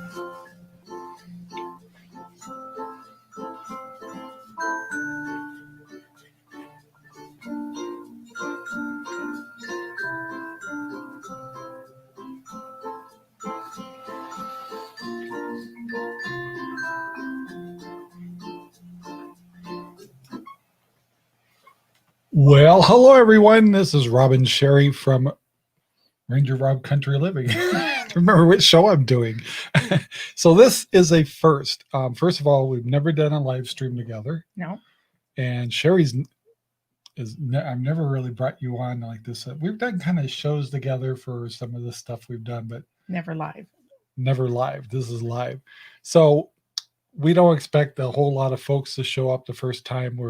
Well, hello everyone. This is Rob and Sherry from RangerRob Country Living. Remember which show I'm doing. So this is a first. First of all, we've never done a live stream together. No. And Sherry's I've never really brought you on like this. We've done kind of shows together for some of the stuff we've done, but never live. Never live. This is live. So we don't expect a whole lot of folks to show up the first time.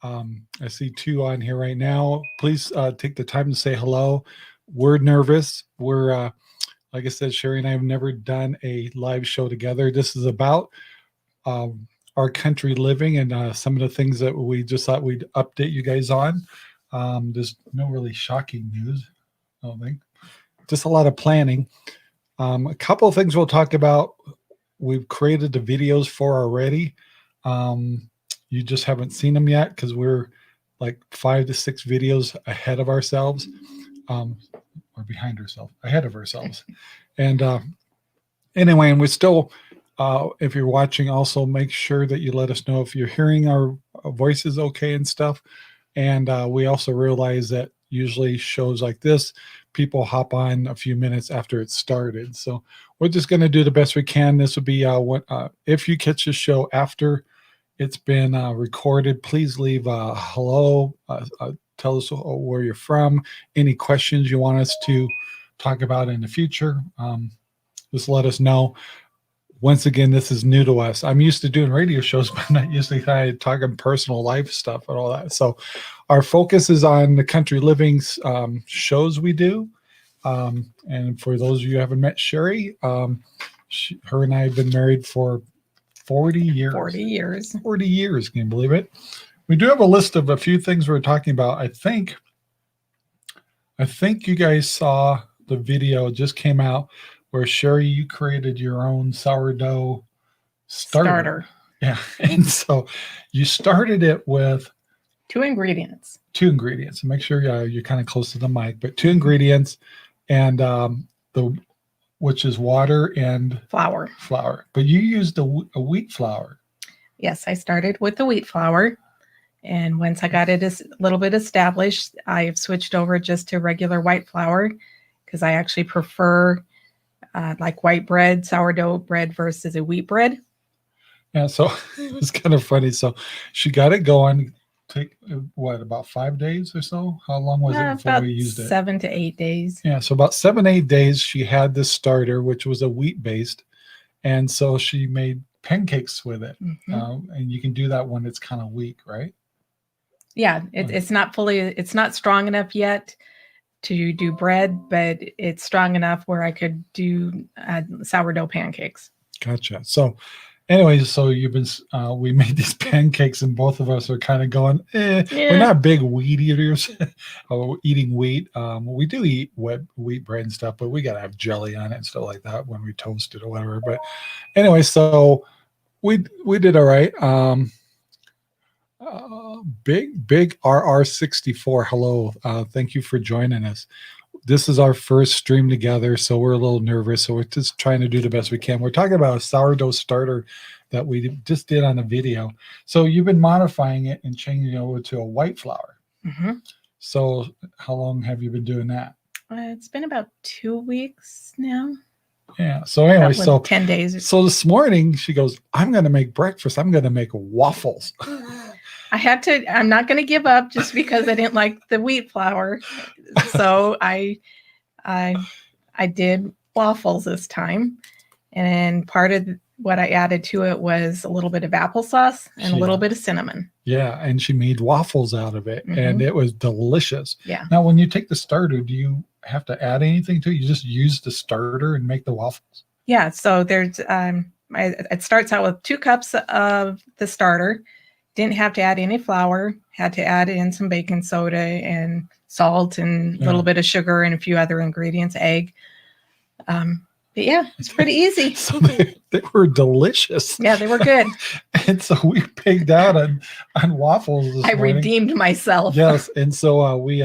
I see 2 on here right now. Please take the time to say hello. We're nervous. We're, like I said, Sherry and I have never done a live show together. This is about our country living and some of the things that we just thought we'd update you guys on. There's no really shocking news, I don't think. Just a lot of planning. A couple of things we'll talk about. We've created the videos for already. You just haven't seen them yet because we're like 5 to 6 videos ahead of ourselves, or behind ourselves, ahead of ourselves. And anyway, and we're still, if you're watching, also make sure that you let us know if you're hearing our voices okay and stuff. And we also realize that usually shows like this, people hop on a few minutes after it started. So we're just going to do the best we can. This would be if you catch the show after it's been recorded, please leave a hello. Tell us where you're from. Any questions you want us to talk about in the future, just let us know. Once again, this is new to us. I'm used to doing radio shows, but I'm not usually talking personal life stuff and all that. So our focus is on the country living shows we do. And for those of you who haven't met Sherry, her and I have been married for 40 years. 40 years. 40 years. Can you believe it? We do have a list of a few things we're talking about. I think you guys saw the video just came out where Sherry, you created your own sourdough starter. Yeah. And so you started it with 2 ingredients. 2 ingredients. Make sure you're kind of close to the mic, but 2 ingredients and which is water and flour. But you used a wheat flour. Yes, I started with the wheat flour. And once I got it a little bit established, I have switched over just to regular white flour because I actually prefer like white bread, sourdough bread versus a wheat bread. Yeah, so it's kind of funny. So she got it going. Take about 5 days or so? How long was it before we used it? 7 to 8 days. Yeah, so about 7, 8 days she had this starter, which was a wheat based, and so she made pancakes with it. And you can do that when it's kind of weak, right? Yeah, it's not strong enough yet to do bread, but it's strong enough where I could do sourdough pancakes. Gotcha. So anyways, so we made these pancakes and both of us are kind of going, yeah. We're not big wheat eaters or eating wheat. We do eat wheat bread and stuff, but we got to have jelly on it and stuff like that when we toast it or whatever. But anyway, so we did all right. Big RR64. Hello. Thank you for joining us. This is our first stream together, so we're a little nervous. So we're just trying to do the best we can. We're talking about a sourdough starter that we just did on the video. So you've been modifying it and changing it over to a white flour. So how long have you been doing that? It's been about 2 weeks now. Yeah. So anyway, so 10 days. So this morning she goes, I'm going to make breakfast. I'm going to make waffles. I'm not going to give up just because I didn't like the wheat flour. So I did waffles this time. And part of what I added to it was a little bit of applesauce and a little bit of cinnamon. Yeah. And she made waffles out of it and it was delicious. Yeah. Now, when you take the starter, do you have to add anything to it? You just use the starter and make the waffles? Yeah. So there's, it starts out with 2 cups of the starter. Didn't have to add any flour, had to add in some baking soda and salt and a little bit of sugar and a few other ingredients, egg. But yeah, it's pretty easy. So they were delicious. Yeah, they were good. And so we pigged out on waffles this I morning. redeemed myself. Yes, and so we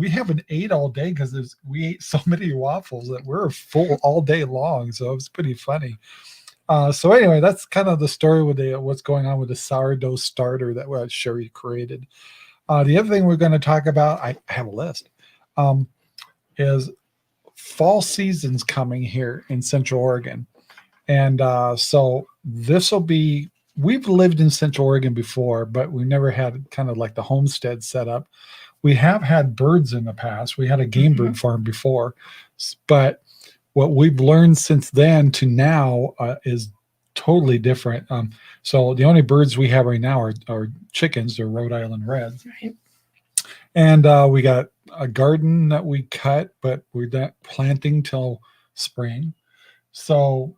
haven't ate all day because we ate so many waffles that we're full all day long. So it was pretty funny. So anyway, that's kind of the story with what's going on with the sourdough starter that Sherry created. The other thing we're going to talk about, I have a list, is fall season's coming here in Central Oregon. And so this will be, we've lived in Central Oregon before, but we never had kind of like the homestead set up. We have had birds in the past. We had a game bird farm before, but what we've learned since then to now is totally different. So the only birds we have right now are chickens. They're Rhode Island Reds. Right. And we got a garden that we cut, but we're not planting till spring. So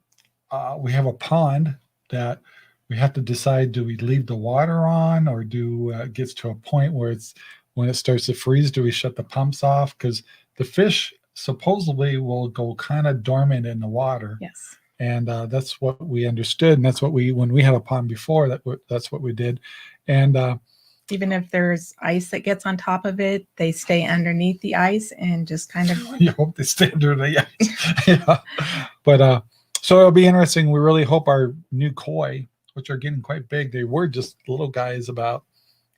we have a pond that we have to decide, do we leave the water on, or do it gets to a point where when it starts to freeze, do we shut the pumps off? Because the fish supposedly will go kind of dormant in the water. Yes. And that's what we understood. And that's what when we had a pond before, that's what we did. And even if there's ice that gets on top of it, they stay underneath the ice and just kind of. You hope they stay under the ice. Yeah. But so it'll be interesting. We really hope our new koi, which are getting quite big, they were just little guys about,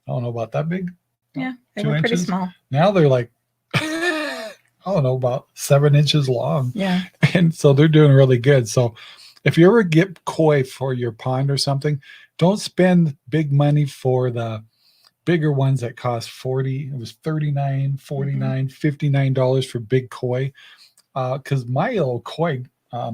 I don't know, about that big. Yeah, they 2 were pretty inches. small. Now they're like, I don't know, about 7 inches long. Yeah. And so they're doing really good. So if you ever get koi for your pond or something, don't spend big money for the bigger ones that cost $39, $49, $59 for big koi. Because my little koi, I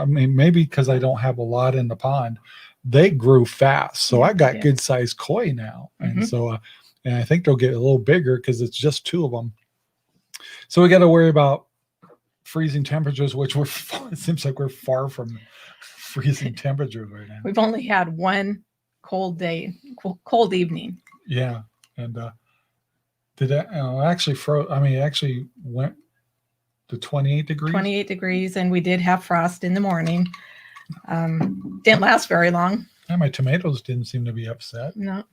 mean, maybe because I don't have a lot in the pond, they grew fast. So I got good sized koi now. And so, and I think they'll get a little bigger because it's just 2 of them. So we got to worry about freezing temperatures, which it seems like we're far from freezing temperatures right now. We've only had one cold evening. Yeah. And did that actually it actually went to 28 degrees? 28 degrees, and we did have frost in the morning. Didn't last very long. Yeah, my tomatoes didn't seem to be upset. No.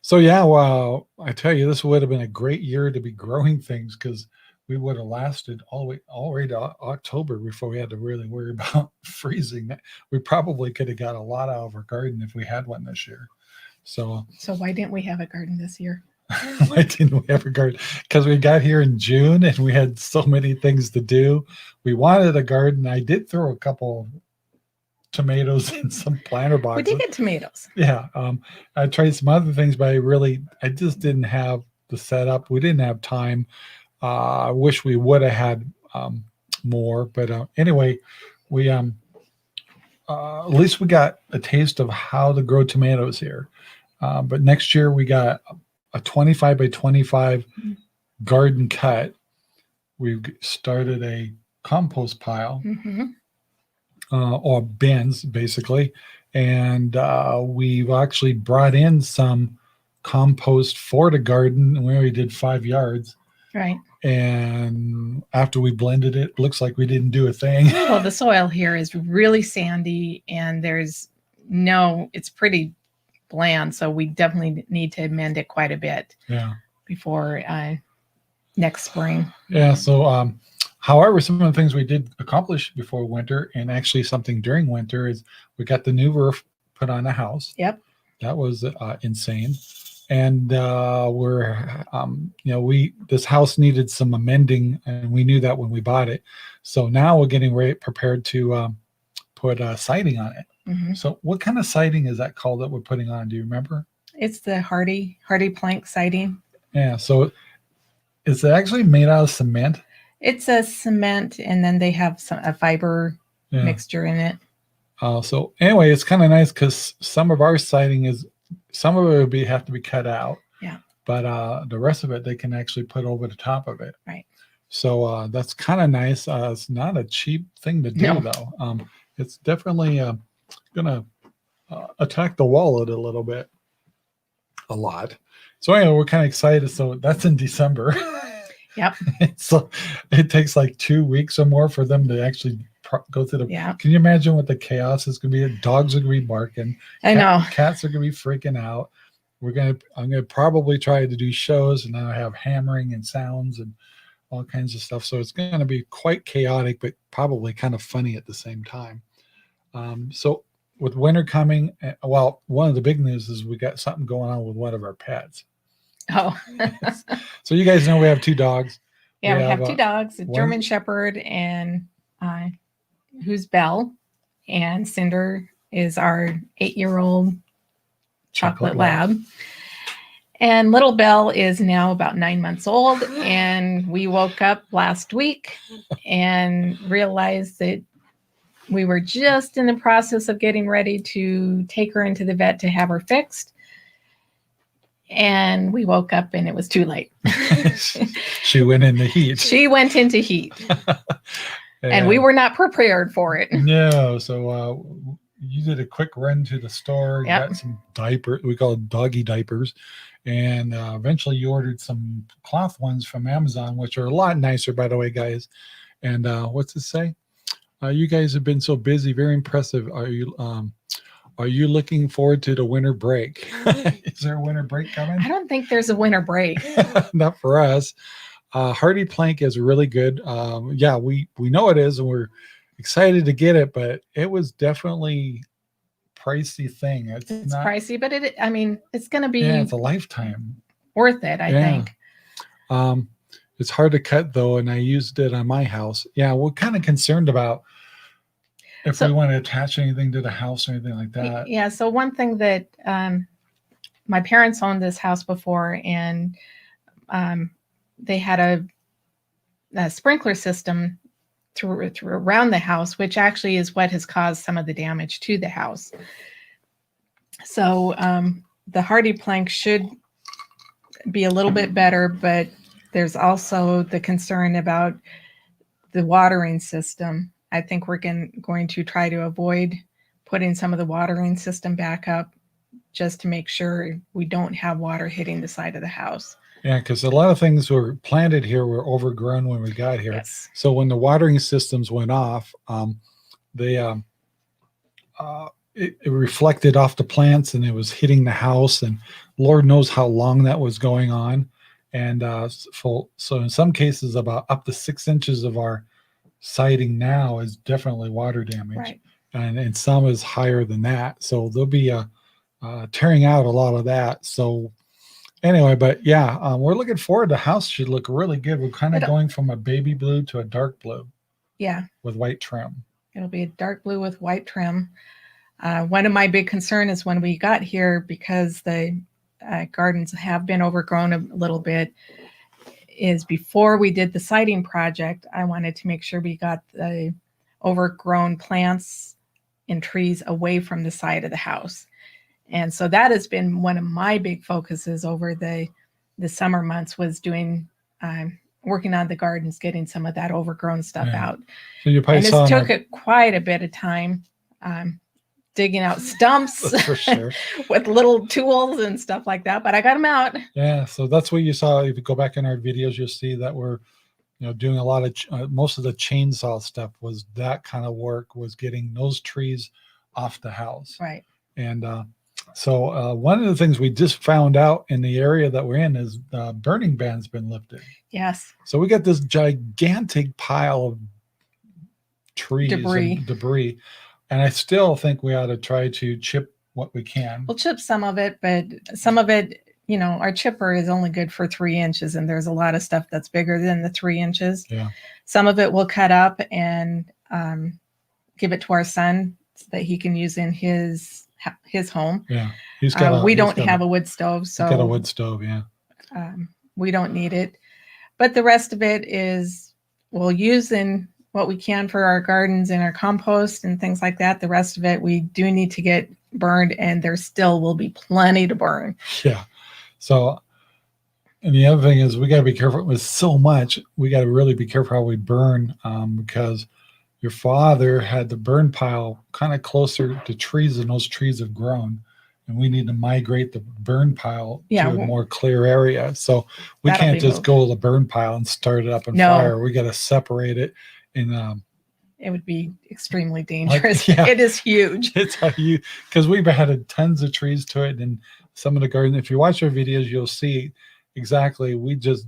So yeah, well, I tell you, this would have been a great year to be growing things because we would have lasted all the way to October before we had to really worry about freezing. We probably could have got a lot out of our garden if we had one this year. So why didn't we have a garden this year? Why didn't we have a garden? Because we got here in June and we had so many things to do. We wanted a garden. I did throw a couple tomatoes in some planter boxes. We did get tomatoes. Yeah. I tried some other things, but I just didn't have the setup. We didn't have time. I wish we would have had more, but anyway, we at least we got a taste of how to grow tomatoes here. But next year we got a 25 by 25 garden cut. We've started a compost pile or bins basically. And we've actually brought in some compost for the garden, and we already did 5 yards. Right. And after we blended it, looks like we didn't do a thing. Well, the soil here is really sandy and it's pretty bland. So we definitely need to amend it quite a bit before next spring. Yeah. So, however, some of the things we did accomplish before winter, and actually something during winter, is we got the new roof put on the house. Yep. That was insane. And this house needed some amending, and we knew that when we bought it. So now we're getting prepared to put siding on it. So what kind of siding is that called that we're putting on? Do you remember? It's the hardy plank siding. Yeah. So is it actually made out of cement? It's a cement, and then they have a fiber mixture in it. So anyway, it's kind of nice because some of our siding some of it would have to be cut out. Yeah. But the rest of it, they can actually put over the top of it. Right. So that's kind of nice. It's not a cheap thing to do, though. It's definitely going to attack the wallet a little bit. A lot. So anyway, we're kind of excited. So that's in December. Yep. So it takes like 2 weeks or more for them to actually go through the. Yeah. Can you imagine what the chaos is going to be? Dogs are going to be barking. I know. Cats are going to be freaking out. I'm going to probably try to do shows, and now I have hammering and sounds and all kinds of stuff. So it's going to be quite chaotic, but probably kind of funny at the same time. So with winter coming, well, one of the big news is we got something going on with one of our pets. Oh. So you guys know we have 2 dogs. Yeah, we have 2 dogs, a German Shepherd and who's Belle, and Cinder is our 8-year-old chocolate lab. And little Belle is now about 9 months old, and we woke up last week and realized that we were just in the process of getting ready to take her into the vet to have her fixed. And we woke up and it was too late. She went into heat. She went into heat. And we were not prepared for it. No. So you did a quick run to the store, got some diapers. We call it doggy diapers. And eventually you ordered some cloth ones from Amazon, which are a lot nicer, by the way, guys. And what's it say? You guys have been so busy. Very impressive. Are you looking forward to the winter break? Is there a winter break coming? I don't think there's a winter break. Not for us. Hardy Plank is really good. Yeah, we know it is, and we're excited to get it, but it was definitely pricey thing. It's not pricey, but it's going to be it's a lifetime worth it, I think. It's hard to cut though, and I used it on my house. Yeah, we're kind of concerned about if we want to attach anything to the house or anything like that. Yeah, so one thing that my parents owned this house before, and they had a sprinkler system through around the house, which actually is what has caused some of the damage to the house. So the Hardy Plank should be a little bit better, but there's also the concern about the watering system. I think we're going to try to avoid putting some of the watering system back up just to make sure we don't have water hitting the side of the house. Yeah, because a lot of things were planted here were overgrown when we got here. Yes. So when the watering systems went off, it reflected off the plants and it was hitting the house, and Lord knows how long that was going on. And so in some cases, about up to 6 inches of our siding now is definitely water damage. Right. And some is higher than that. So there'll be tearing out a lot of that. So anyway, but yeah, we're looking forward. The house should look really good. We're kind of going from a baby blue to a dark blue. Yeah. With white trim. It'll be a dark blue with white trim. One of my big concern is when we got here, because the gardens have been overgrown a little bit, is before we did the siding project, I wanted to make sure we got the overgrown plants and trees away from the side of the house. And so that has been one of my big focuses over the summer months, was doing working on the gardens, getting some of that overgrown stuff out. So you probably and it took quite a bit of time digging out stumps for sure. with little tools and stuff like that, but I got them out. Yeah, so that's what you saw. If you go back in our videos, you'll see that we're doing a lot of most of the chainsaw stuff was that kind of work, was getting those trees off the house. Right. And so one of the things we just found out in the area that we're in is the burning ban's been lifted. Yes. So we got this gigantic pile of trees and debris. And I still think we ought to try to chip what we can. We'll chip some of it, but some of it, our chipper is only good for 3 inches, and there's a lot of stuff that's bigger than the 3 inches. Yeah. Some of it we'll cut up and give it to our son so that he can use in his home. Yeah. We don't have a wood stove, so he's got a wood stove. Yeah. We don't need it, but the rest of it is we'll use in what we can for our gardens and our compost and things like that. The rest of it we do need to get burned, and there still will be plenty to burn. Yeah. So, and the other thing is we got to be careful with so much. We got to really be careful how we burn, because your father had the burn pile kind of closer to trees, and those trees have grown. and we need to migrate the burn pile Yeah, to a more clear area. So we that'll can't be just moved. go to the burn pile and start it up on No. fire. We got to separate it. And it would be extremely dangerous. yeah. It is huge. it's how you, because we've added tons of trees to it, and some of the garden. If you watch our videos, you'll see exactly. We just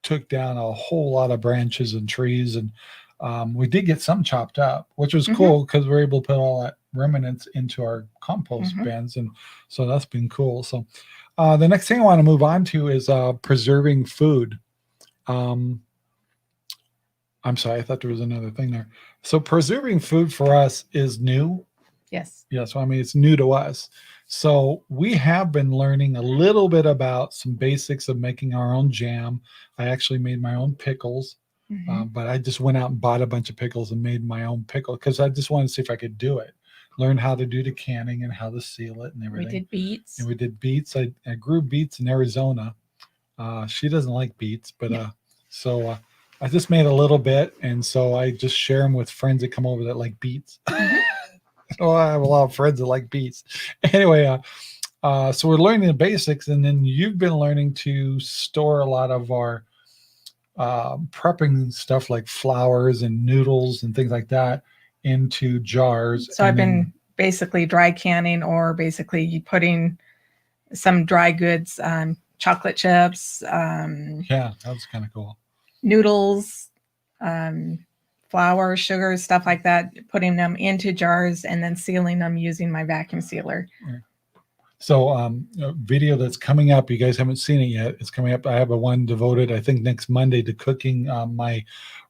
took down a whole lot of branches and trees, and we did get some chopped up, which was cool because we're able to put all that remnants into our compost bins, and so that's been cool. So the next thing I want to move on to is preserving food. I'm sorry, I thought there was another thing there. So preserving food for us is new. Yes. Yeah, so I mean, it's new to us. So we have been learning a little bit about some basics of making our own jam. I actually made my own pickles, but I just went out and bought a bunch of pickles and made my own pickle because I just wanted to see if I could do it. Learn how to do the canning and how to seal it and everything. We did beets. And we did beets. I grew beets in Arizona. She doesn't like beets, but so I just made a little bit, and so I just share them with friends that come over that like beets. Oh, I have a lot of friends that like beets. Anyway, so we're learning the basics, and then you've been learning to store a lot of our prepping stuff like flours and noodles and things like that into jars. So I've been basically dry canning, or basically putting some dry goods, chocolate chips. Yeah, that was kind of cool. Noodles, flour, sugar, stuff like that, putting them into jars and then sealing them using my vacuum sealer. So a video that's coming up, you guys haven't seen it yet. It's coming up. I have a one devoted, I think, next Monday to cooking my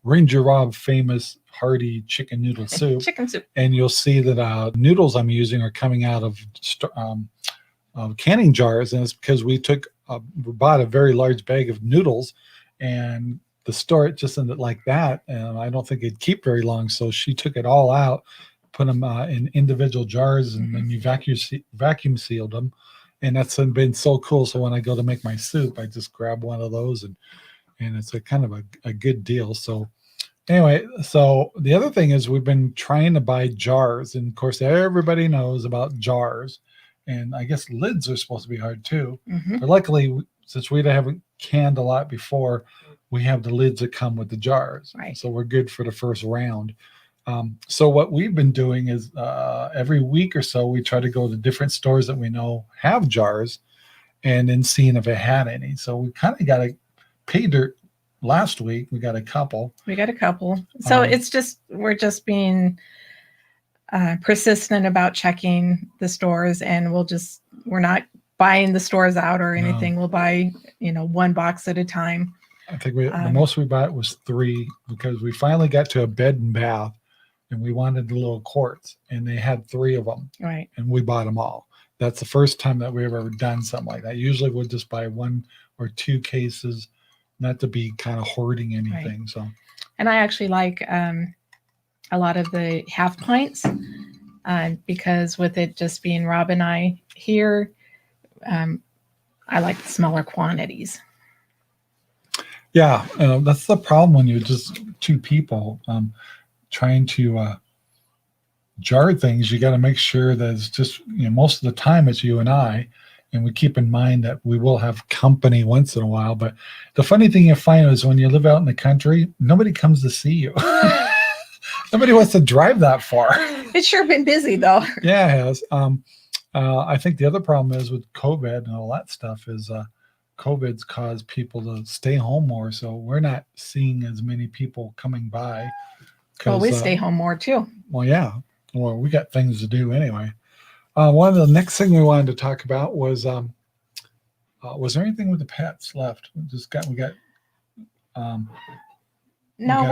RangerRob famous hearty chicken noodle soup. Chicken soup. And you'll see that noodles I'm using are coming out of canning jars, and it's because we bought a very large bag of noodles and the store it just ended like that, and I don't think it'd keep very long. So she took it all out, put them in individual jars, and then you vacuum sealed them, and that's been so cool. So when I go to make my soup, I just grab one of those, and it's a kind of a good deal. So anyway, so the other thing is we've been trying to buy jars, and of course everybody knows about jars, and I guess lids are supposed to be hard too. But luckily, since we haven't canned a lot before, we have the lids that come with the jars. Right. So we're good for the first round. So what we've been doing is every week or so, we try to go to different stores that we know have jars and then seeing if it had any. So we kind of got a pay dirt last week. We got a couple. So we're just being persistent about checking the stores, and we're not buying the stores out or anything. No. We'll buy, one box at a time. I think the most we bought was 3 because we finally got to a bed and bath, and we wanted the little quarts, and they had 3 of them. Right. And we bought them all. That's the first time that we've ever done something like that. Usually we'll just buy 1 or 2 cases, not to be kind of hoarding anything. Right. So. And I actually like a lot of the half pints because with it just being Rob and I here, I like the smaller quantities. Yeah, that's the problem when you're just 2 people trying to jar things. You got to make sure that it's just, most of the time it's you and I, and we keep in mind that we will have company once in a while. But the funny thing you find is when you live out in the country, nobody comes to see you. Nobody wants to drive that far. It's sure been busy though. Yeah, it has. I think the other problem is with COVID and all that stuff is COVID's caused people to stay home more, so we're not seeing as many people coming by. Well, we stay home more too. Well, yeah. Well, we got things to do anyway. One of the next thing we wanted to talk about was there anything with the pets left? We're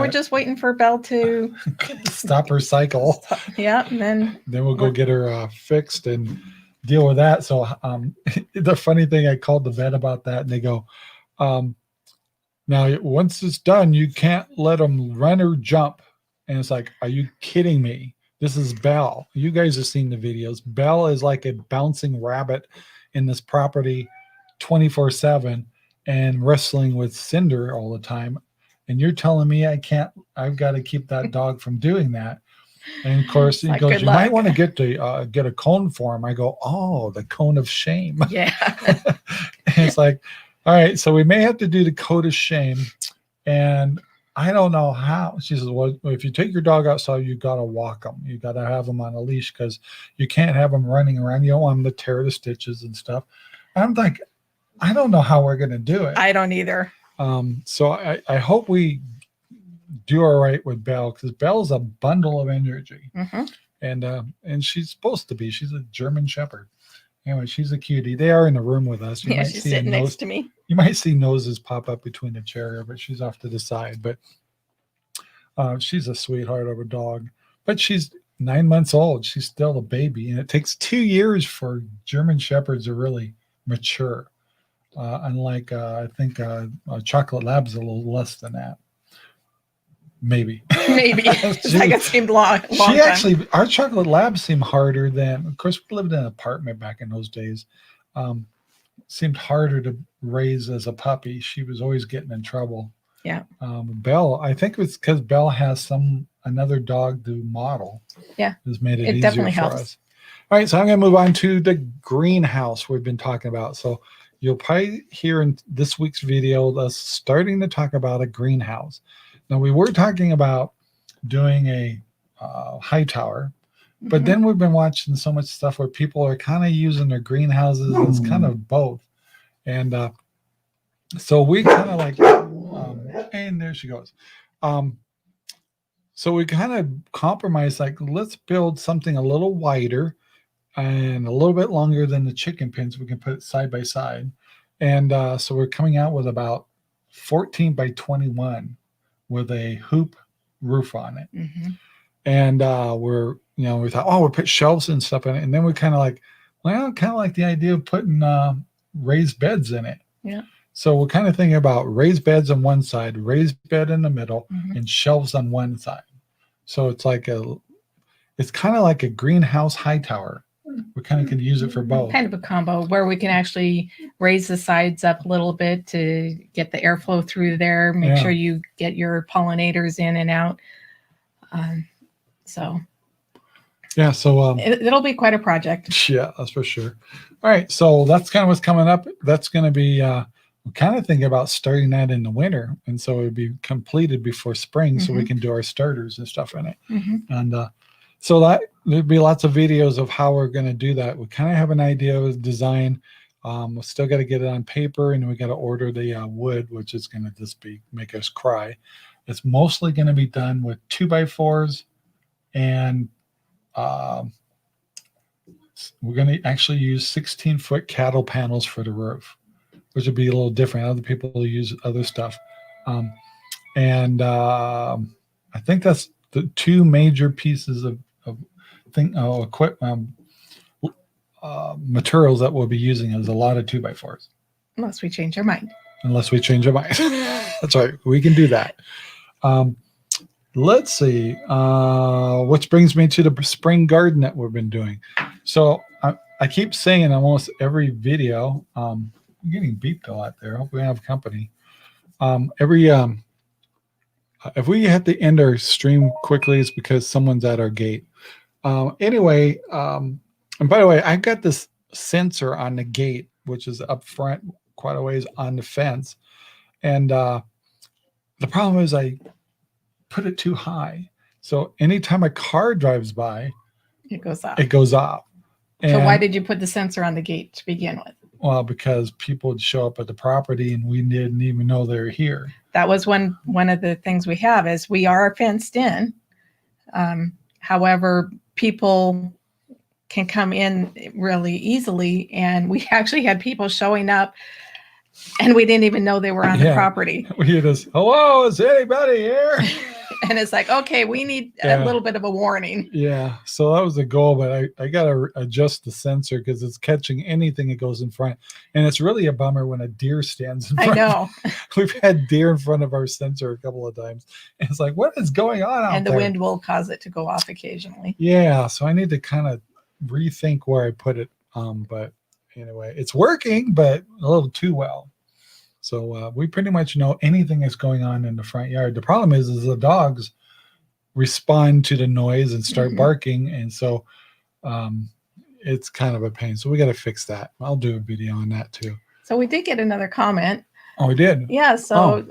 just waiting for Belle to stop her cycle. Yeah, and then we'll go get her fixed and deal with that. So the funny thing, I called the vet about that, and they go, now once it's done, you can't let them run or jump. And it's like, are you kidding me? This is Belle. You guys have seen the videos. Belle is like a bouncing rabbit in this property 24/7 and wrestling with Cinder all the time. And you're telling me I've got to keep that dog from doing that. And of course, It's he like, goes, good "You might luck." want to get a cone for him." I go, "Oh, the cone of shame." Yeah. And it's like, all right, so we may have to do the cone of shame, and I don't know how. She says, "Well, if you take your dog outside, you got to walk them. You got to have them on a leash because you can't have them running around. You don't want them to tear the stitches and stuff." I'm like, I don't know how we're going to do it. I don't either. So I hope we do all right with Belle, because Belle's a bundle of energy, and she's supposed to be. She's a German Shepherd. Anyway, she's a cutie. They are in the room with us. Yeah, she's sitting next to me. You might see noses pop up between the chair, but she's off to the side. But she's a sweetheart of a dog. But she's 9 months old. She's still a baby, and it takes 2 years for German Shepherds to really mature. Unlike I think Chocolate Lab's a little less than that. Maybe. It's like it seemed long. She actually, our Chocolate Lab seemed harder than. Of course, we lived in an apartment back in those days. Seemed harder to raise as a puppy. She was always getting in trouble. Yeah. Belle, I think it's because Belle has another dog to model. Yeah. Has made it easier definitely for helps. us. All right, so I'm going to move on to the greenhouse we've been talking about. So you'll probably hear in this week's video us starting to talk about a greenhouse. Now, we were talking about doing a high tower, but then we've been watching so much stuff where people are kind of using their greenhouses. It's kind of both. And so we kind of like, and there she goes. So we kind of compromised, like, let's build something a little wider and a little bit longer than the chicken pins. We can put it side by side. And so we're coming out with about 14 by 21 with a hoop roof on it. And we thought, we'll put shelves and stuff in it. And then we kind of like the idea of putting raised beds in it. Yeah. So we're kind of thinking about raised beds on one side, raised bed in the middle, and shelves on one side. So it's kind of like a greenhouse high tower. We kind of can use it for both. Kind of a combo where we can actually raise the sides up a little bit to get the airflow through there. Make sure you get your pollinators in and out. So it'll be quite a project. Yeah, that's for sure. All right, so that's kind of what's coming up. That's going to be we're kind of thinking about starting that in the winter, and so it would be completed before spring, so we can do our starters and stuff in it. And so that there'd be lots of videos of how we're going to do that. We kind of have an idea of the design. We still got to get it on paper, and we got to order the wood, which is going to just make us cry. It's mostly going to be done with 2x4s, and we're going to actually use 16-foot cattle panels for the roof, which would be a little different. Other people use other stuff. And I think that's the two major pieces of materials that we'll be using is a lot of 2x4s. Unless we change our mind. That's right. We can do that. Let's see. Which brings me to the spring garden that we've been doing. So I keep saying almost every video, I'm getting beeped a lot there. I hope we have company. If we have to end our stream quickly, it's because someone's at our gate. Anyway, and by the way, I've got this sensor on the gate, which is up front quite a ways on the fence. And the problem is I put it too high. So anytime a car drives by, it goes off. And, so why did you put the sensor on the gate to begin with? Well, because people would show up at the property and we didn't even know they were here. That was one of the things we have is we are fenced in. However, people can come in really easily, and we actually had people showing up and we didn't even know they were on the property. We hear this, hello, is anybody here? And it's like, okay, we need a little bit of a warning. Yeah, so that was the goal, but I got to adjust the sensor because it's catching anything that goes in front. And it's really a bummer when a deer stands in front. I know. We've had deer in front of our sensor a couple of times. And it's like, what is going on out there? And the wind will cause it to go off occasionally. Yeah, so I need to kind of rethink where I put it. But anyway, it's working, but a little too well. So we pretty much know anything that's going on in the front yard. The problem is the dogs respond to the noise and start Mhm. barking, and so it's kind of a pain. So we got to fix that. I'll do a video on that too. So we did get another comment. Oh, we did. Yeah, so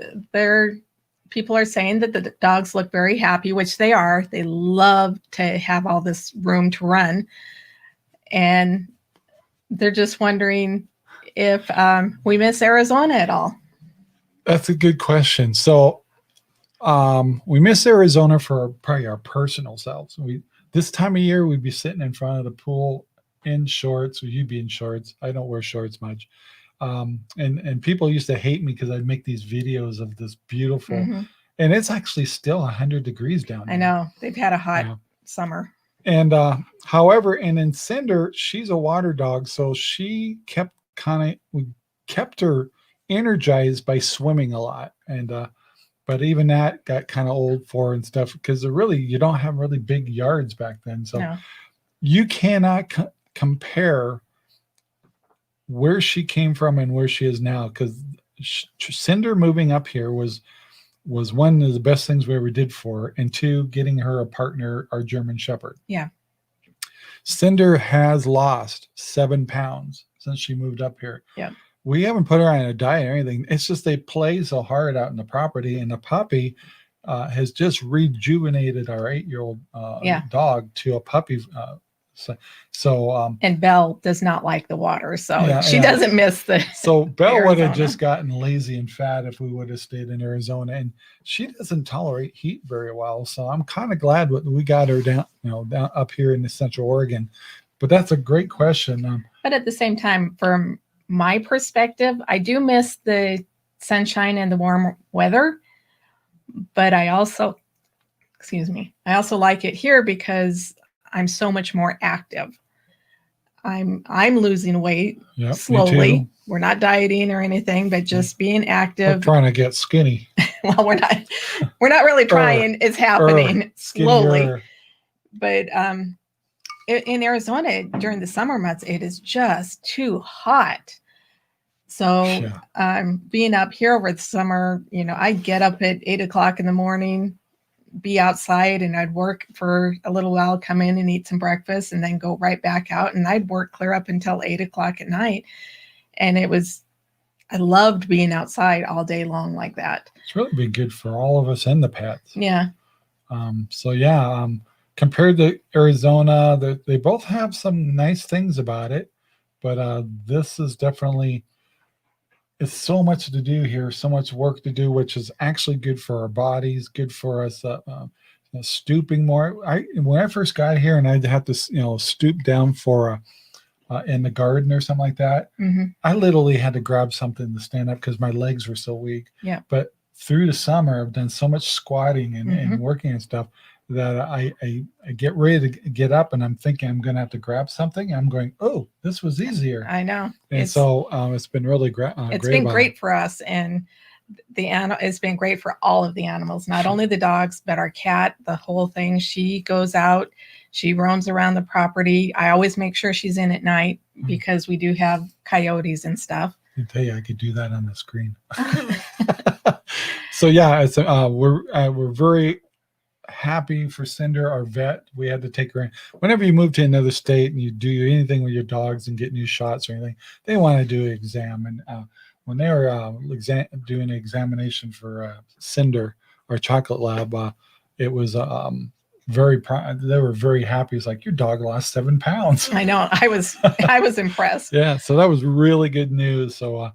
people are saying that the dogs look very happy, which they are. They love to have all this room to run, and they're just wondering if we miss Arizona at all. That's a good question. So we miss Arizona for probably our personal selves. This time of year we'd be sitting in front of the pool in shorts. Or you'd be in shorts. I don't wear shorts much. And people used to hate me because I'd make these videos of this beautiful, and it's actually still 100 degrees down there. I know they've had a hot summer. And however, and in Cinder, she's a water dog, so we kept her energized by swimming a lot. And but even that got kind of old for her and stuff, because you don't have really big yards back then, so you cannot compare where she came from and where she is now, because Cinder moving up here was one of the best things we ever did for her, and two, getting her a partner, our German Shepherd. Yeah. Cinder has lost 7 pounds since she moved up here. Yeah. We haven't put her on a diet or anything. It's just they play so hard out in the property, and the puppy has just rejuvenated our 8-year-old dog to a puppy. And Belle does not like the water, so she doesn't miss the. So Belle would have just gotten lazy and fat if we would have stayed in Arizona, and she doesn't tolerate heat very well. So I'm kind of glad we got her down up here in the Central Oregon. But that's a great question. But at the same time, from my perspective, I do miss the sunshine and the warm weather. But I also like it here because I'm so much more active. I'm losing weight slowly. We're not dieting or anything, but just being active. We're trying to get skinny. Well, we're not really trying. It's happening slowly. But in Arizona during the summer months, it is just too hot. So being up here over the summer, I get up at 8 o'clock in the morning, be outside, and I'd work for a little while, come in and eat some breakfast, and then go right back out, and I'd work clear up until 8 o'clock at night. And I loved being outside all day long like that. It's really been good for all of us and the pets. Yeah. Compared to Arizona, they both have some nice things about it, but this is definitely, it's so much to do here, so much work to do, which is actually good for our bodies, good for us stooping more. When I first got here and I'd have to stoop down for in the garden or something like that, I literally had to grab something to stand up because my legs were so weak. Yeah. But through the summer, I've done so much squatting and working and stuff that I get ready to get up, and I'm thinking I'm going to have to grab something. I'm going, oh, this was easier. I know. And so it's been really great. It's been great for us, and it's been great for all of the animals, not only the dogs, but our cat, the whole thing. She goes out, she roams around the property. I always make sure she's in at night because we do have coyotes and stuff. I can tell you, I could do that on the screen. So it's we're very happy for Cinder, our vet. We had to take her in. Whenever you move to another state and you do anything with your dogs and get new shots or anything, they want to do an exam. And when they were doing an examination for Cinder, our chocolate lab, it was they were very happy. It's like, your dog lost 7 pounds. I know. I was impressed. Yeah, so that was really good news. So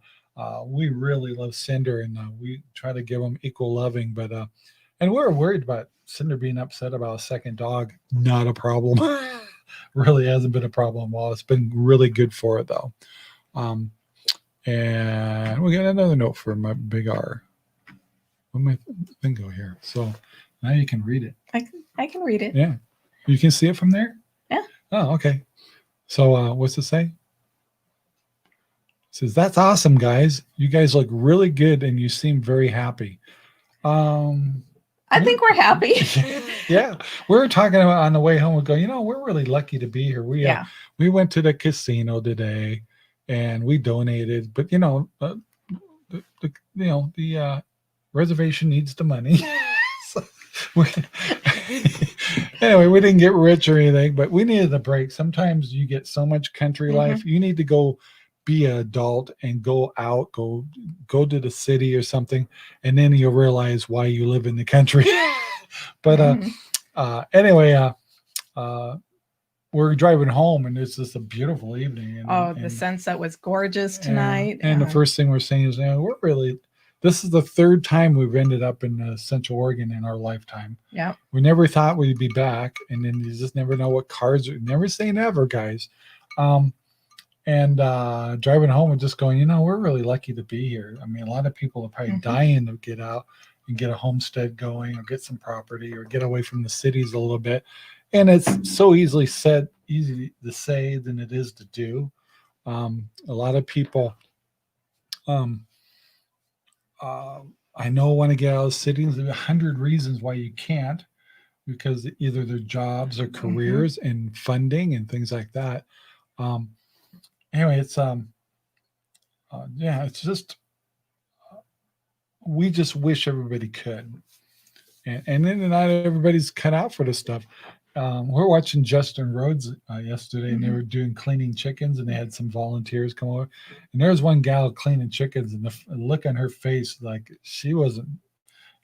we really love Cinder, and we try to give them equal loving. But and we're worried about Cinder being upset about a second dog. Not a problem. Really hasn't been a problem. Well, it's been really good for it though. And we got another note for my big R. What my thing go here? So now you can read it. I can read it. Yeah, you can see it from there. Yeah. Oh, okay. So what's it say? It says, that's awesome, guys. You guys look really good, and you seem very happy. I think we're happy. Yeah, we were talking about on the way home. We go, we're really lucky to be here. We went to the casino today, and we donated. But the reservation needs the money. So Anyway, we didn't get rich or anything, but we needed a break. Sometimes you get so much country life, you need to go be an adult and go out, go to the city or something, and then you'll realize why you live in the country. But anyway, uh, we're driving home, and it's just a beautiful evening. Oh, the sunset was gorgeous tonight. And the first thing we're saying is, we're really. This is the third time we've ended up in Central Oregon in our lifetime. Yeah. We never thought we'd be back, and then you just never know what cards are. Never say never, guys. And driving home and just going, we're really lucky to be here. I mean, a lot of people are probably dying to get out and get a homestead going or get some property or get away from the cities a little bit. And it's so easy to say than it is to do. A lot of people, I know want to get out of the cities. There's 100 reasons why you can't, because either their jobs or careers and funding and things like that. Anyway, it's it's just we just wish everybody could, and then not everybody's cut out for this stuff. We're watching Justin Rhodes yesterday, and they were doing cleaning chickens, and they had some volunteers come over. And there was one gal cleaning chickens, and the look on her face, like she wasn't,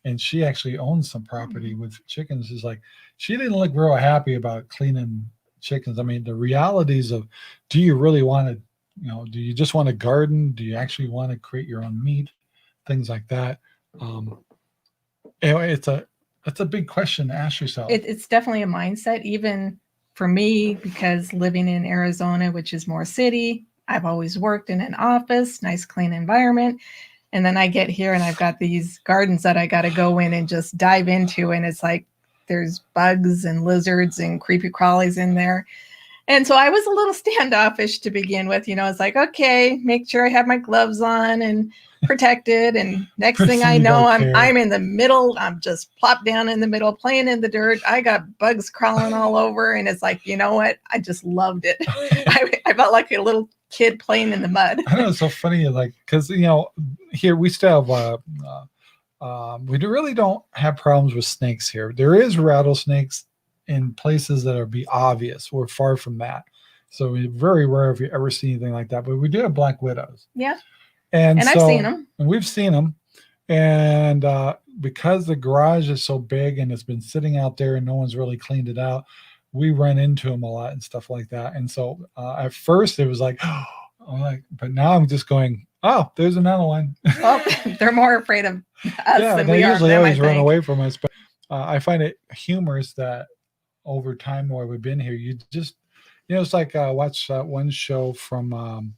and she actually owns some property with chickens. Is like she didn't look real happy about cleaning chickens. I mean, the realities of, do you really want to, do you just want to garden? Do you actually want to create your own meat? Things like that. Anyway, that's a big question to ask yourself. It's definitely a mindset, even for me, because living in Arizona, which is more city, I've always worked in an office, nice clean environment. And then I get here and I've got these gardens that I got to go in and just dive into. And it's like, there's bugs and lizards and creepy crawlies in there. And so I was a little standoffish to begin with. It's like, okay, make sure I have my gloves on and protected. And next thing I know, I'm in the middle. I'm just plopped down in the middle, playing in the dirt. I got bugs crawling all over. And it's like, you know what? I just loved it. I felt like a little kid playing in the mud. I know, it's so funny, like, because, here we still have, we really don't have problems with snakes here. There is rattlesnakes in places that are obvious. We're far from that. So it's very rare if you ever see anything like that. But we do have black widows. Yeah. And I've seen them. And we've seen them. And because the garage is so big and it's been sitting out there and no one's really cleaned it out, we run into them a lot and stuff like that. And so at first it was like, but now I'm just going, oh, there's another one. Well, they're more afraid of us than we are. They usually always run away from us. But I find it humorous that over time while we've been here, you just, it's like watch that one show from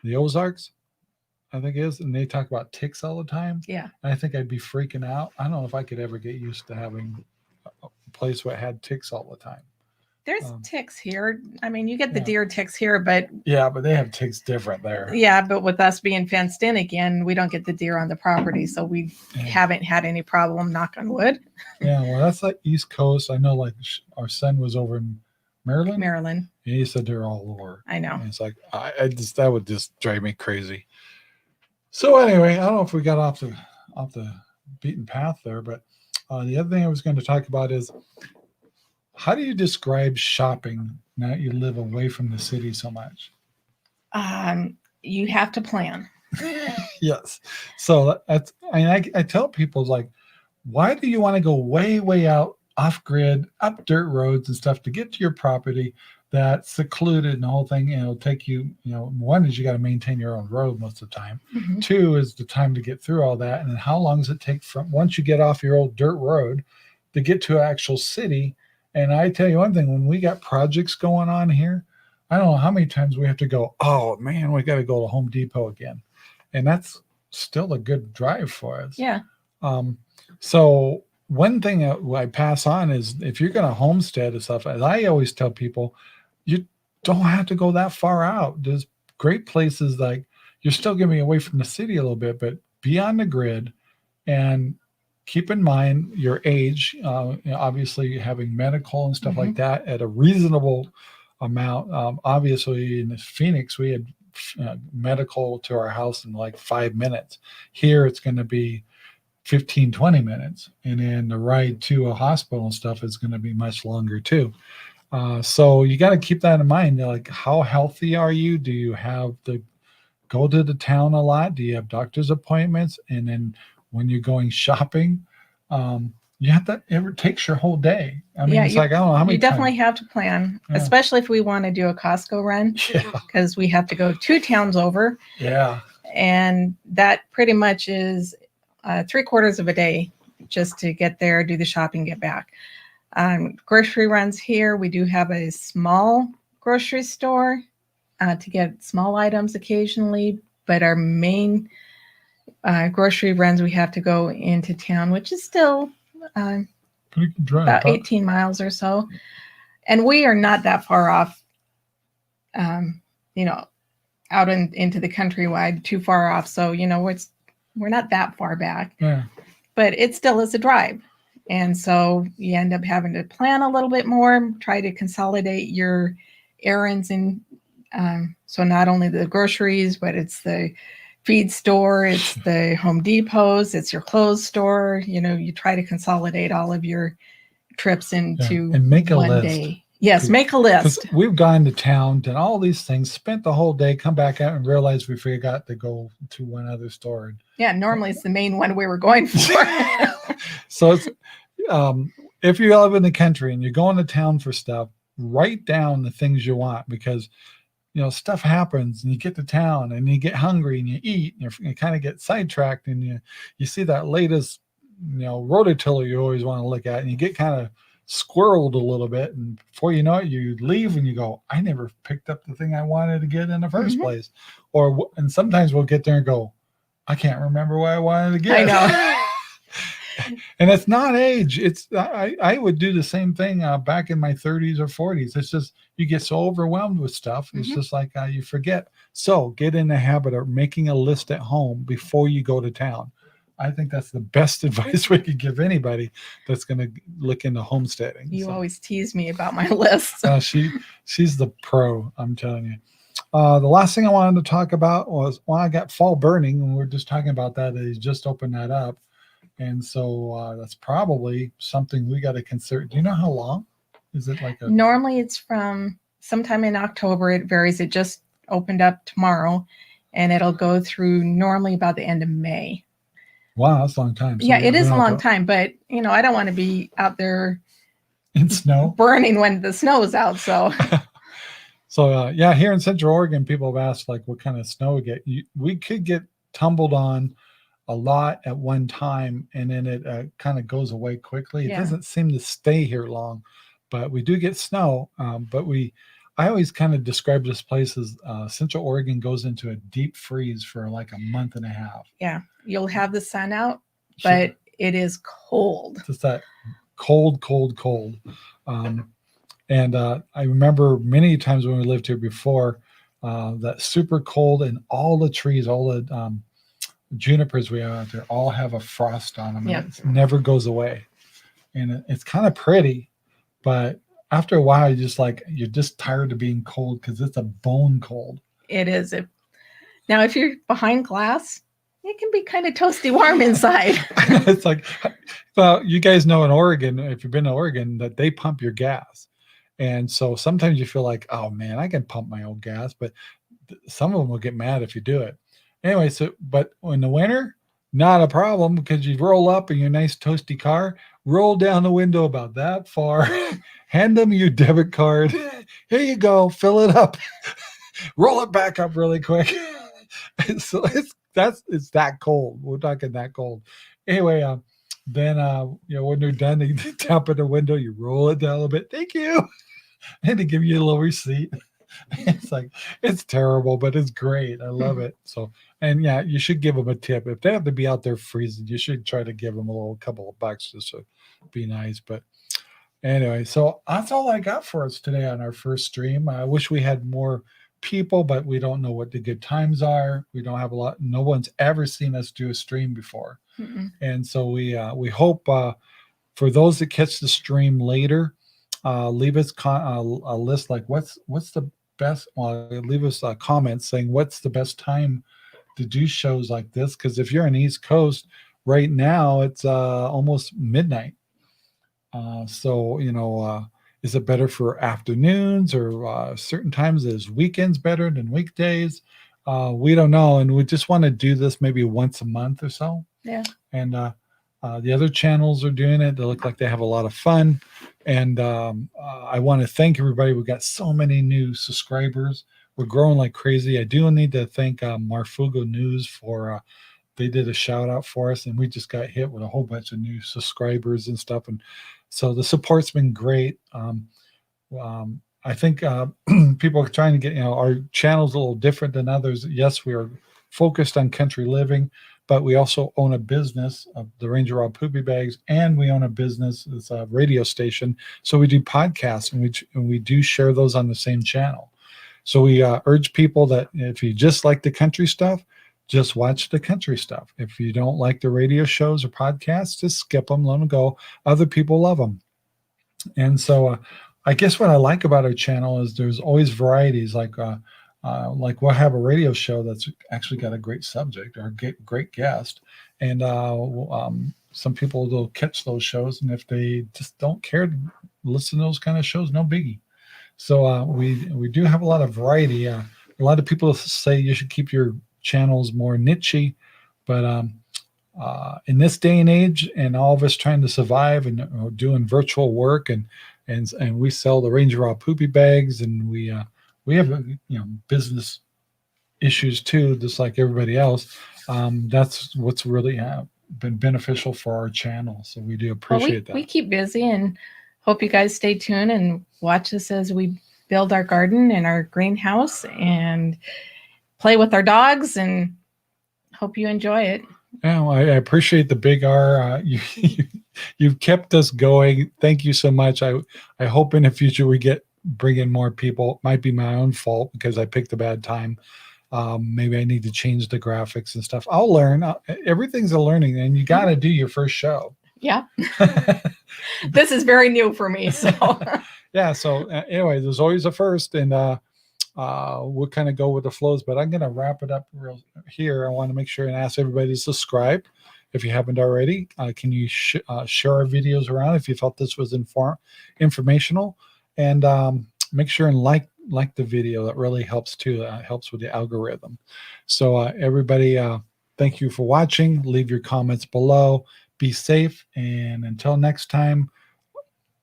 the Ozarks, I think it is, and they talk about ticks all the time. Yeah. And I think I'd be freaking out. I don't know if I could ever get used to having a place where it had ticks all the time. There's ticks here. I mean, you get the deer ticks here, but but they have ticks different there. Yeah, but with us being fenced in again, we don't get the deer on the property, so we haven't had any problem. Knock on wood. Yeah, well, that's like East Coast. I know, like our son was over in Maryland. And he said they're all over. I know. And it's like that would just drive me crazy. So anyway, I don't know if we got off the beaten path there, but the other thing I was going to talk about is, how do you describe shopping now that you live away from the city so much? You have to plan. Yes. So I tell people, like, why do you want to go way, way out off grid, up dirt roads and stuff to get to your property that's secluded and the whole thing? It'll take you, one is you got to maintain your own road most of the time. Mm-hmm. Two is the time to get through all that. And then how long does it take from once you get off your old dirt road to get to an actual city? And I tell you one thing, when we got projects going on here, I don't know how many times we have to go, oh man, we got to go to Home Depot again. And that's still a good drive for us. Yeah. So one thing I pass on is, if you're going to homestead and stuff, as I always tell people, you don't have to go that far out. There's great places, like, you're still getting away from the city a little bit, but be on the grid and keep in mind your age, obviously having medical and stuff like that at a reasonable amount. Obviously in Phoenix, we had medical to our house in like 5 minutes. Here it's going to be 15-20 minutes, and then the ride to a hospital and stuff is going to be much longer too. So you got to keep that in mind. Like, how healthy are you? Do you have the go to the town a lot? Do you have doctor's appointments? And then when you're going shopping, you have to, it takes your whole day. I mean, Yeah, it's like, I don't know how many you definitely times. have to plan, Yeah. especially if we want to do a Costco run, Yeah. because we have to go 2 towns over. Yeah. And that pretty much is 3/4 of a day just to get there, do the shopping, get back. Grocery runs here. We do have a small grocery store to get small items occasionally, but our main grocery runs, we have to go into town, which is still Pretty good drive. about 18 miles or so. And we are not that far off, out into the countrywide, too far off. So, we're not that far back. Yeah. But it still is a drive. And so you end up having to plan a little bit more, try to consolidate your errands. And so not only the groceries, but it's the feed store, it's the Home Depots, it's your clothes store. You try to consolidate all of your trips into and make a one list. day. Yes, make a list. We've gone to town, done all these things, spent the whole day, come back out and realize we forgot to go to one other store. Yeah, normally it's the main one we were going for. So it's, if you live in the country and you're going to town for stuff, write down the things you want, because stuff happens and you get to town and you get hungry and you eat and you kind of get sidetracked and you see that latest rototiller you always want to look at, and you get kind of squirreled a little bit, and before you know it, you leave and you go, I never picked up the thing I wanted to get in the first place. And sometimes we'll get there and go, I can't remember what I wanted to get. I know. And it's not age. It's I would do the same thing back in my 30s or 40s. It's just you get so overwhelmed with stuff. It's just like you forget. So get in the habit of making a list at home before you go to town. I think that's the best advice we could give anybody that's going to look into homesteading. You always tease me about my list. She's the pro, I'm telling you. The last thing I wanted to talk about was, I got fall burning, and we're just talking about that. They just opened that up. And so that's probably something we got to consider. Do you know how long? Is it like Normally it's from sometime in October. It varies. It just opened up tomorrow, and it'll go through normally about the end of May. Wow, that's a long time. So it is a long time, but I don't want to be out there in snow burning when the snow is out. So, here in Central Oregon, people have asked like what kind of snow we get. We could get tumbled on a lot at one time, and then it kind of goes away quickly. It doesn't seem to stay here long, but we do get snow. But I always kind of describe this place as Central Oregon goes into a deep freeze for like a month and a half. Yeah, you'll have the sun out, but it is cold. Just that cold. And I remember many times when we lived here before, that super cold, and all the trees, all the junipers we have out there all have a frost on them. And it never goes away. And it's kind of pretty, but after a while, you're just tired of being cold, because it's a bone cold. It is. Now, if you're behind glass, it can be kind of toasty warm inside. It's like, well, you guys know in Oregon, if you've been to Oregon, that they pump your gas. And so sometimes you feel like, oh man, I can pump my own gas, but some of them will get mad if you do it. Anyway, but in the winter, not a problem, because you roll up in your nice toasty car, roll down the window about that far, hand them your debit card. Here you go, fill it up, roll it back up really quick. So it's that cold. We're talking that cold. Anyway, then when they're done, they tap at the window, you roll it down a little bit. Thank you, and they give you a little receipt. It's like, it's terrible, but it's great. I love it. So, and you should give them a tip. If they have to be out there freezing, you should try to give them a couple of bucks just to be nice. But anyway, so that's all I got for us today on our first stream. I wish we had more people, but we don't know what the good times are. We don't have a lot. No one's ever seen us do a stream before. And so we hope for those that catch the stream later, leave us a list like what's the best. Leave us a comment saying what's the best time to do shows like this, because if you're on the East Coast, right now it's almost midnight. So, is it better for afternoons or certain times? Is weekends better than weekdays? We don't know. And we just want to do this maybe once a month or so. Yeah. And the other channels are doing it. They look like they have a lot of fun. And I want to thank everybody. We got so many new subscribers. We're growing like crazy. I do need to thank Marfoogle News for they did a shout out for us, and we just got hit with a whole bunch of new subscribers and stuff. And so the support's been great. I think people are trying to get, our channel's a little different than others. Yes, we are focused on country living, but we also own a business, the RangerRob Poopy Bags, and we own a business, it's a radio station. So we do podcasts, and we do share those on the same channel. So we urge people that if you just like the country stuff, just watch the country stuff. If you don't like the radio shows or podcasts, just skip them, let them go. Other people love them. And so I guess what I like about our channel is there's always varieties. Like we'll have a radio show that's actually got a great subject or a great guest. And some people will catch those shows. And if they just don't care to listen to those kind of shows, no biggie. So we do have a lot of variety. A lot of people say you should keep your channels more nichey, but in this day and age, and all of us trying to survive and doing virtual work, and we sell the RangerRob Poopy Bags, and we have business issues too, just like everybody else. That's what's really been beneficial for our channel. So we do appreciate that. We keep busy, and hope you guys stay tuned and watch us as we build our garden and our greenhouse and play with our dogs, and hope you enjoy it. Yeah, I appreciate the big R. You've kept us going. Thank you so much. I hope in the future we bring in more people. Might be my own fault because I picked a bad time. Maybe I need to change the graphics and stuff. I'll learn. Everything's a learning, and you got to do your first show. Yeah. This is very new for me. So yeah. So anyway, there's always a first, and we'll kind of go with the flows. But I'm going to wrap it up here. I want to make sure and ask everybody to subscribe if you haven't already. Can you share our videos around if you thought this was informational, and make sure and like the video. That really helps too. Helps with the algorithm. So everybody, thank you for watching. Leave your comments below. Be safe, and until next time,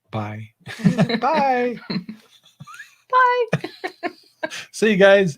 bye. Bye. Bye. See you guys.